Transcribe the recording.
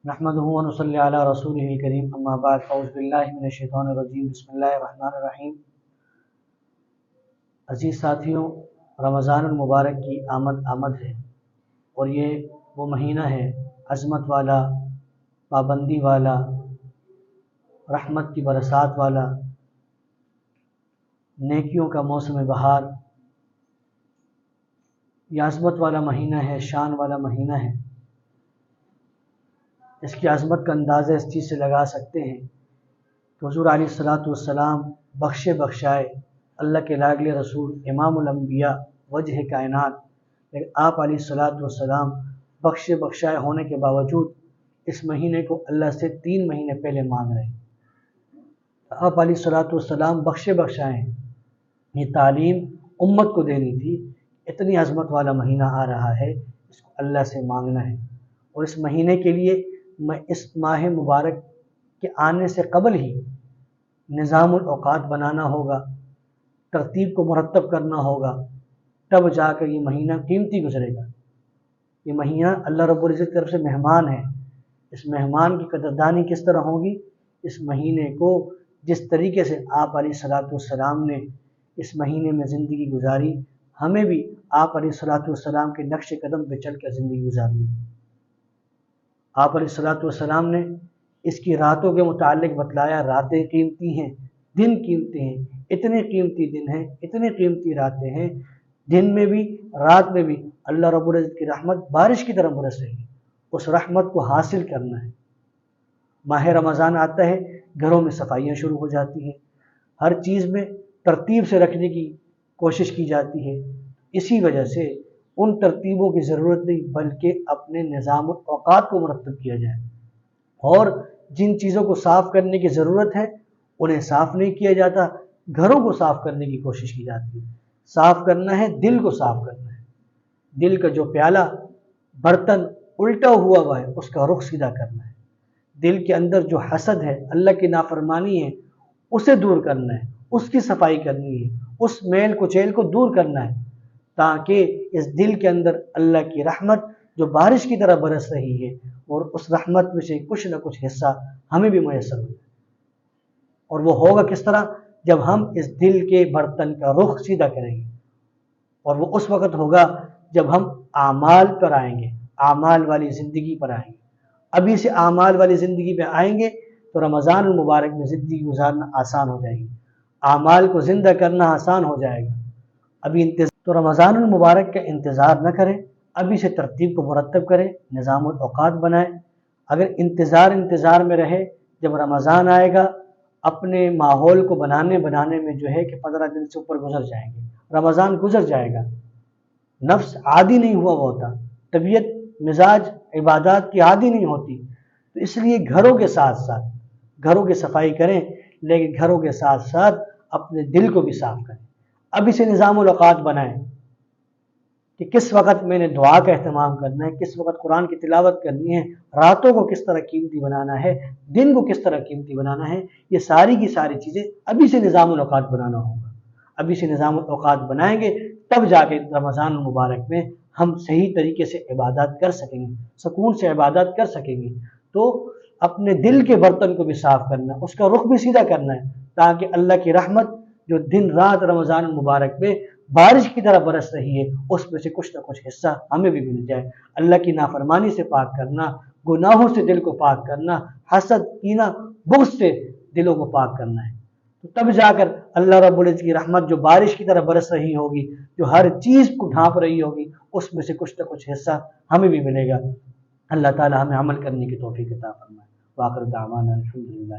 नहमदुहु व नुसल्ली अला रसूलिहिल करीम अम्मा बाद अऊज़ु बिल्लाहि मिनश शैतानिर रजीम बिस्मिल्लाहिर रहमानिर रहीम। अजीज़ साथियों, रमज़ानुल मुबारक की आमद है और ये वो महीना है अज़मत वाला, पाबंदी वाला, रहमत की बरसात वाला, नेकियों का मौसम बहार। यह अज़मत वाला महीना है, शान वाला महीना है। इसकी अज़मत का अंदाज़ा इस चीज़ से लगा सकते हैं कि हुज़ूर अलैहिस्सलातु वस्सलाम बख्शे बख्शाए अल्लाह के लाडले रसूल इमामुल अंबिया वजह कायनात, लेकिन आप अलैहिस्सलातु वस्सलाम बख्शे बख्शाए होने के बावजूद इस महीने को अल्लाह से 3 महीने पहले मांग रहे हैं। आप अलैहिस्सलातु वस्सलाम बख्शे बख्शाए हैं। ये तालीम उम्मत को देनी थी। इतनी अज़मत वाला महीना आ रहा है, इसको अल्लाह से मांगना है। और इस महीने के लिए मैं इस माह मुबारक के आने से कबल ही निज़ामुल औक़ात बनाना होगा, तरतीब को मुरत्तब करना होगा, तब जाकर ये महीना कीमती गुजरेगा। ये महीना अल्लाह रब्बुल इज़्ज़त की तरफ से मेहमान है। इस मेहमान की कदरदानी किस तरह होगी? इस महीने को जिस तरीके से आप अलैहिस्सलातु वस्सलाम ने इस महीने में ज़िंदगी गुजारी, हमें भी आप अलैहिस्सलातु वस्सलाम के नक्श कदम पे चल कर ज़िंदगी गुजारनी। आप अलैहिस्सलातु वस्सलाम ने इसकी रातों के मुताल्लिक़ बतलाया, रातें कीमती हैं, दिन कीमती हैं। इतने कीमती दिन हैं, इतने कीमती रातें हैं, दिन में भी रात में भी अल्लाह रब्बुल इज़्ज़त की रहमत बारिश की तरह बरस रही है। उस रहमत को हासिल करना है। माह रमज़ान आता है, घरों में सफाइयाँ शुरू हो जाती हैं, हर चीज़ में तरतीब से रखने की कोशिश की जाती है। इसी वजह से उन तरतीबों की ज़रूरत नहीं, बल्कि अपने निज़ामुल औक़ात को मुरत्तब किया जाए। और जिन चीज़ों को साफ़ करने की ज़रूरत है उन्हें साफ़ नहीं किया जाता, घरों को साफ़ करने की कोशिश की जाती है। साफ़ करना है, दिल को साफ़ करना है। दिल का जो प्याला, बर्तन उल्टा हुआ है, उसका रुख सीधा करना है। दिल के अंदर जो हसद है, अल्लाह की नाफरमानी है, उसे दूर करना है, उसकी सफाई करनी है, उस मेल कुचैल को दूर करना है, ताकि इस दिल के अंदर अल्लाह की रहमत जो बारिश की तरह बरस रही है और उस रहमत में से कुछ न कुछ हिस्सा हमें भी मैसर हो जाए। और वो होगा किस तरह? जब हम इस दिल के बर्तन का रुख सीधा करेंगे। और वो उस वक़्त होगा जब हम आमाल पर आएंगे, आमाल वाली ज़िंदगी पर आएंगे। अभी से आमाल वाली ज़िंदगी पे आएंगे तो रमज़ान मुबारक में ज़िंदगी गुजारना आसान हो जाएगी, आमाल को ज़िंदा करना आसान हो जाएगा। अभी तो रमज़ान मुबारक का इंतज़ार न करें, अभी से तरतीब को मुरत्तब करें, निज़ामुल औक़ात बनाएं। अगर इंतज़ार में रहे, जब रमज़ान आएगा अपने माहौल को बनाने में जो है कि 15 दिन से ऊपर गुजर जाएंगे, रमज़ान गुजर जाएगा, नफ्स आदी नहीं हुआ होता, तबीयत मिजाज इबादत की आदी नहीं होती। तो इसलिए घरों के साथ साथ घरों की सफाई करें, लेकिन घरों के साथ साथ अपने दिल को भी साफ करें। अभी से निज़ामुल औक़ात बनाएं कि किस वक़्त मैंने दुआ का अहतमाम करना है, किस वक़्त कुरान की तिलावत करनी है, रातों को किस तरह कीमती बनाना है, दिन को किस तरह कीमती बनाना है। ये सारी की सारी चीज़ें अभी से निज़ामुल औक़ात बनाना होगा। अभी से निज़ामुल औक़ात बनाएंगे, तब जाके रमज़ान मुबारक में हम सही तरीके से इबादत कर सकेंगे, सुकून से इबादत कर सकेंगे। तो अपने दिल के बर्तन को भी साफ़ करना, उसका रुख भी सीधा करना है, ताकि अल्लाह की रहमत जो दिन रात रमज़ान मुबारक में बारिश की तरह बरस रही है, उसमें से कुछ न कुछ हिस्सा हमें भी मिल जाए। अल्लाह की नाफरमानी से पाक करना, गुनाहों से दिल को पाक करना, हसद, कीना, बुग़्ज़ से दिलों को पाक करना है। तो तब जाकर अल्लाह रब्बुल इज़्ज़त की रहमत जो बारिश की तरह बरस रही होगी, जो हर चीज़ को ढांप रही होगी, उसमें से कुछ न कुछ हिस्सा हमें भी मिलेगा। अल्लाह ताला हमें अमल करने की तौफीक अता फरमाए। व आखिर दावाना अल्हम्दुलिल्लाह।